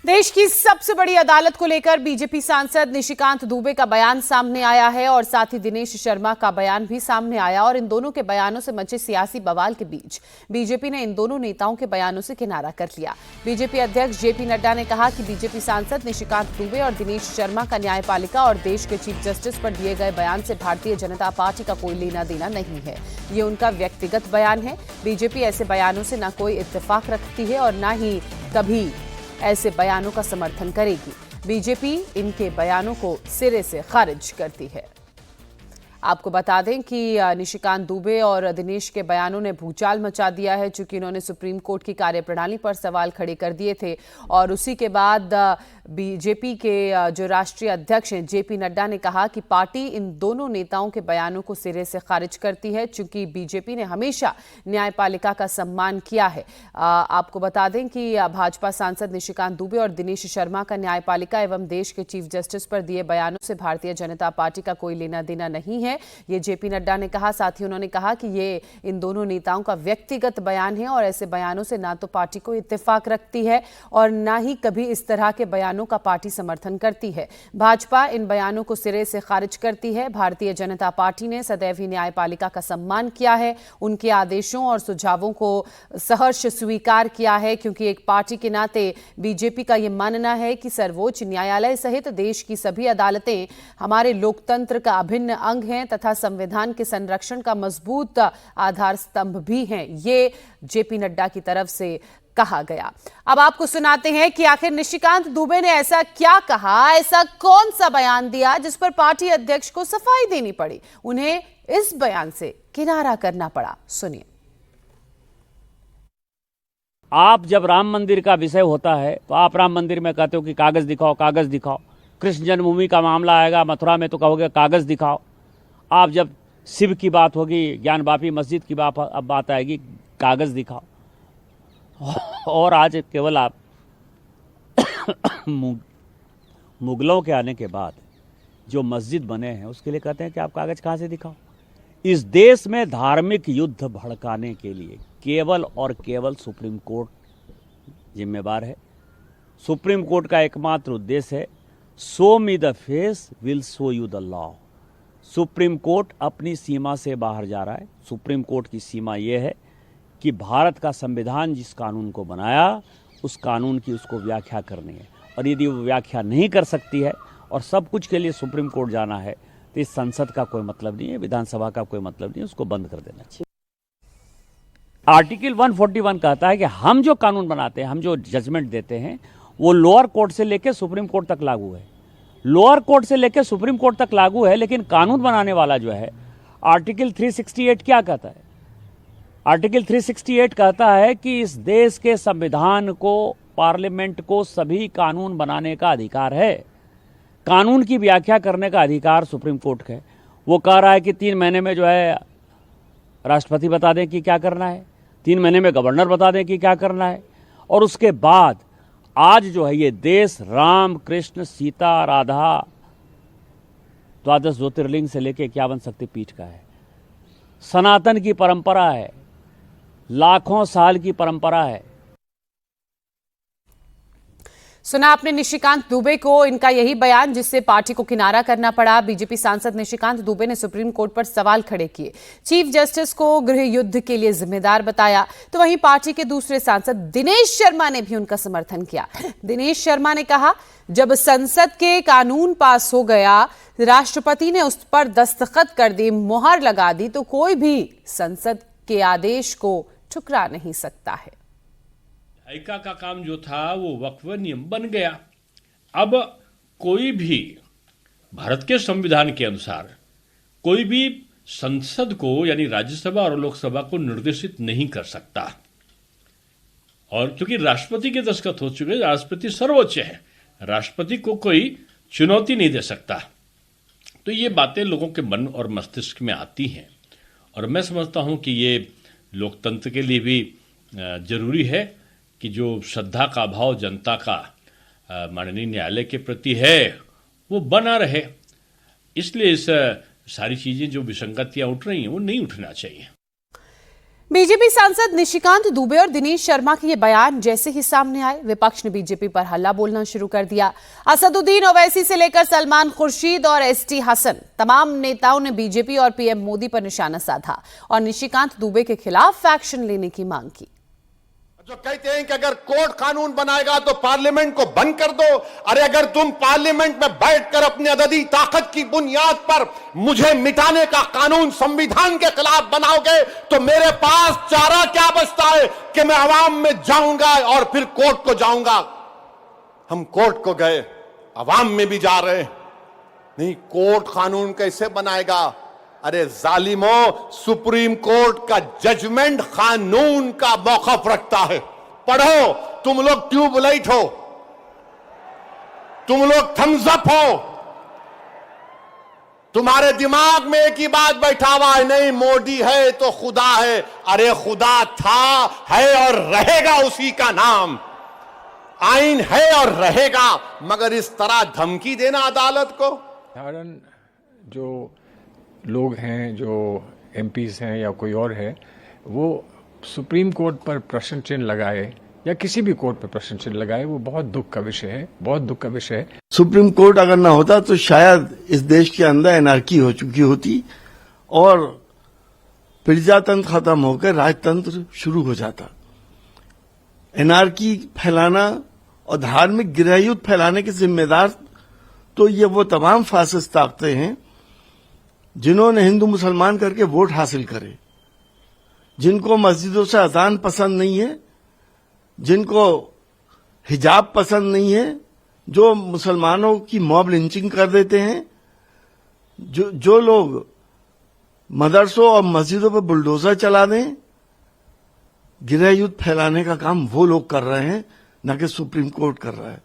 देश की सबसे बड़ी अदालत को लेकर बीजेपी सांसद निशिकांत दुबे का बयान सामने आया है और साथ ही दिनेश शर्मा का बयान भी सामने आया और इन दोनों के बयानों से मचे सियासी बवाल के बीच बीजेपी ने इन दोनों नेताओं के बयानों से किनारा कर लिया। बीजेपी अध्यक्ष जेपी नड्डा ने कहा कि बीजेपी सांसद निशिकांत दुबे और दिनेश शर्मा का न्यायपालिका और देश के चीफ जस्टिस पर दिए गए बयान से भारतीय जनता पार्टी का कोई लेना देना नहीं है। ये उनका व्यक्तिगत बयान है। बीजेपी ऐसे बयानों से न कोई इत्तेफाक रखती है और न ही कभी ऐसे बयानों का समर्थन करेगी। बीजेपी इनके बयानों को सिरे से खारिज करती है। आपको बता दें कि निशिकांत दुबे और दिनेश के बयानों ने भूचाल मचा दिया है, चूंकि इन्होंने सुप्रीम कोर्ट की कार्यप्रणाली पर सवाल खड़े कर दिए थे और उसी के बाद बीजेपी के जो राष्ट्रीय अध्यक्ष हैं जेपी नड्डा ने कहा कि पार्टी इन दोनों नेताओं के बयानों को सिरे से खारिज करती है, चूंकि बीजेपी ने हमेशा न्यायपालिका का सम्मान किया है। आपको बता दें कि भाजपा सांसद निशिकांत दुबे और दिनेश शर्मा का न्यायपालिका एवं देश के चीफ जस्टिस पर दिए बयानों से भारतीय जनता पार्टी का कोई लेना देना नहीं है। ये जेपी नड्डा ने कहा। साथ ही उन्होंने कहा कि ये इन दोनों नेताओं का व्यक्तिगत बयान है और ऐसे बयानों से ना तो पार्टी को इत्तेफाक रखती है और ना ही कभी इस तरह के बयानों का पार्टी समर्थन करती है। भाजपा इन बयानों को सिरे से खारिज करती है। भारतीय जनता पार्टी ने सदैव ही न्यायपालिका का सम्मान किया है, उनके आदेशों और सुझावों को सहर्ष स्वीकार किया है, क्योंकि एक पार्टी के नाते बीजेपी का यह मानना है कि सर्वोच्च न्यायालय सहित देश की सभी अदालतें हमारे लोकतंत्र का अभिन्न अंग हैं तथा संविधान के संरक्षण का मजबूत आधार स्तंभ भी हैं। ये जेपी नड्डा की तरफ से कहा गया। अब आपको सुनाते हैं कि आखिर निशिकांत दुबे ने ऐसा क्या कहा, ऐसा कौन सा बयान दिया जिस पर पार्टी अध्यक्ष को सफाई देनी पड़ी, उन्हें इस बयान से किनारा करना पड़ा। सुनिए। आप जब राम मंदिर का विषय होता है तो आप राम मंदिर में कहते हो कि कागज दिखाओ, कागज दिखाओ। कृष्ण जन्मभूमि का मामला आएगा मथुरा में तो कहोगे कागज दिखाओ। आप जब शिव की बात होगी, ज्ञानवापी मस्जिद की बात आएगी, कागज दिखाओ। और आज केवल आप मुगलों के आने के बाद जो मस्जिद बने हैं उसके लिए कहते हैं कि आप कागज कहाँ से दिखाओ। इस देश में धार्मिक युद्ध भड़काने के लिए केवल और केवल सुप्रीम कोर्ट जिम्मेवार है। सुप्रीम कोर्ट का एकमात्र उद्देश्य है show me the face will show you the law. Supreme court अपनी सीमा से बाहर जा रहा है। सुप्रीम कोर्ट की सीमा यह है कि भारत का संविधान जिस कानून को बनाया उस कानून की उसको व्याख्या करनी है, और यदि वो व्याख्या नहीं कर सकती है और सब कुछ के लिए सुप्रीम कोर्ट जाना है तो इस संसद का कोई मतलब नहीं है, विधानसभा का कोई मतलब नहीं है, उसको बंद कर देना चाहिए। आर्टिकल 141 कहता है कि हम जो कानून बनाते हैं, हम जो जजमेंट देते हैं, वो लोअर कोर्ट से लेकर सुप्रीम कोर्ट तक लागू है। लोअर कोर्ट से लेकर सुप्रीम कोर्ट तक लागू है, लेकिन कानून बनाने वाला जो है आर्टिकल 368 क्या कहता है? आर्टिकल 368 कहता है कि इस देश के संविधान को, पार्लियामेंट को सभी कानून बनाने का अधिकार है। कानून की व्याख्या करने का अधिकार सुप्रीम कोर्ट का है। वो कह रहा है कि 3 महीने में जो है राष्ट्रपति बता दें कि क्या करना है, 3 महीने में गवर्नर बता दें कि क्या करना है, और उसके बाद आज जो है ये देश राम, कृष्ण, सीता, राधा, द्वादश ज्योतिर्लिंग से लेकर 51 शक्तिपीठ का है। सनातन की परंपरा है, लाखों साल की परंपरा है। सुना आपने निशिकांत दुबे को, इनका यही बयान जिससे पार्टी को किनारा करना पड़ा। बीजेपी सांसद निशिकांत दुबे ने सुप्रीम कोर्ट पर सवाल खड़े किए, चीफ जस्टिस को गृह युद्ध के लिए जिम्मेदार बताया, तो वहीं पार्टी के दूसरे सांसद दिनेश शर्मा ने भी उनका समर्थन किया। दिनेश शर्मा ने कहा, जब संसद के कानून पास हो गया, राष्ट्रपति ने उस पर दस्तखत कर दी, मुहर लगा दी, तो कोई भी संसद के आदेश को ठुकरा नहीं सकता है। हाइका का काम जो था वो वक्फ नियम बन गया। अब कोई भी भारत के संविधान के अनुसार कोई भी संसद को यानी राज्यसभा और लोकसभा को निर्देशित नहीं कर सकता, और क्योंकि राष्ट्रपति के दस्तखत हो चुके, राष्ट्रपति सर्वोच्च है, राष्ट्रपति को कोई चुनौती नहीं दे सकता। तो ये बातें लोगों के मन और मस्तिष्क में आती हैं, और मैं समझता हूं कि ये लोकतंत्र के लिए भी जरूरी है कि जो श्रद्धा का भाव जनता का माननीय न्यायालय के प्रति है वो बना रहे। इसलिए इस सारी चीजें जो विसंगतियां उठ रही हैं वो नहीं उठना चाहिए। बीजेपी सांसद निशिकांत दुबे और दिनेश शर्मा के ये बयान जैसे ही सामने आए, विपक्ष ने बीजेपी पर हल्ला बोलना शुरू कर दिया। असदुद्दीन ओवैसी से लेकर सलमान खुर्शीद और एसटी हसन, तमाम नेताओं ने बीजेपी और पीएम मोदी पर निशाना साधा और निशिकांत दुबे के खिलाफ एक्शन लेने की मांग की। जो कहते हैं कि अगर कोर्ट कानून बनाएगा तो पार्लियामेंट को बंद कर दो। अरे अगर तुम पार्लियामेंट में बैठकर अपनी अददी ताकत की बुनियाद पर मुझे मिटाने का कानून संविधान के खिलाफ बनाओगे तो मेरे पास चारा क्या बचता है कि मैं आवाम में जाऊंगा और फिर कोर्ट को जाऊंगा। हम कोर्ट को गए, आवाम में भी जा रहे हैं। नहीं, कोर्ट कानून कैसे बनाएगा? अरे जालिमों, सुप्रीम कोर्ट का जजमेंट कानून का मौकफ रखता है। पढ़ो, तुम लोग ट्यूबलाइट हो, तुम लोग थम्स अप हो, तुम्हारे दिमाग में एक ही बात बैठा हुआ है, नहीं मोदी है तो खुदा है। अरे खुदा था, है और रहेगा उसी का नाम। आइन है और रहेगा, मगर इस तरह धमकी देना अदालत को। साधारण जो लोग हैं, जो एमपीज हैं या कोई और है, वो सुप्रीम कोर्ट पर प्रश्न चिन्ह लगाए या किसी भी कोर्ट पर प्रश्न चिन्ह लगाए, वो बहुत दुख का विषय है, बहुत दुख का विषय है। सुप्रीम कोर्ट अगर ना होता तो शायद इस देश के अंदर एनार्की हो चुकी होती और प्रजातंत्र खत्म होकर राजतंत्र शुरू हो जाता। एनार्की फैलाना और धार्मिक गृहयुद्ध फैलाने के जिम्मेदार तो ये वो तमाम फासिस्ट ताकतें हैं जिन्होंने हिंदू मुसलमान करके वोट हासिल करे, जिनको मस्जिदों से अजान पसंद नहीं है, जिनको हिजाब पसंद नहीं है, जो मुसलमानों की मॉब लिंचिंग कर देते हैं, जो लोग मदरसों और मस्जिदों पर बुलडोजर चला दें। गृह युद्ध फैलाने का काम वो लोग कर रहे हैं, न कि सुप्रीम कोर्ट कर रहा है।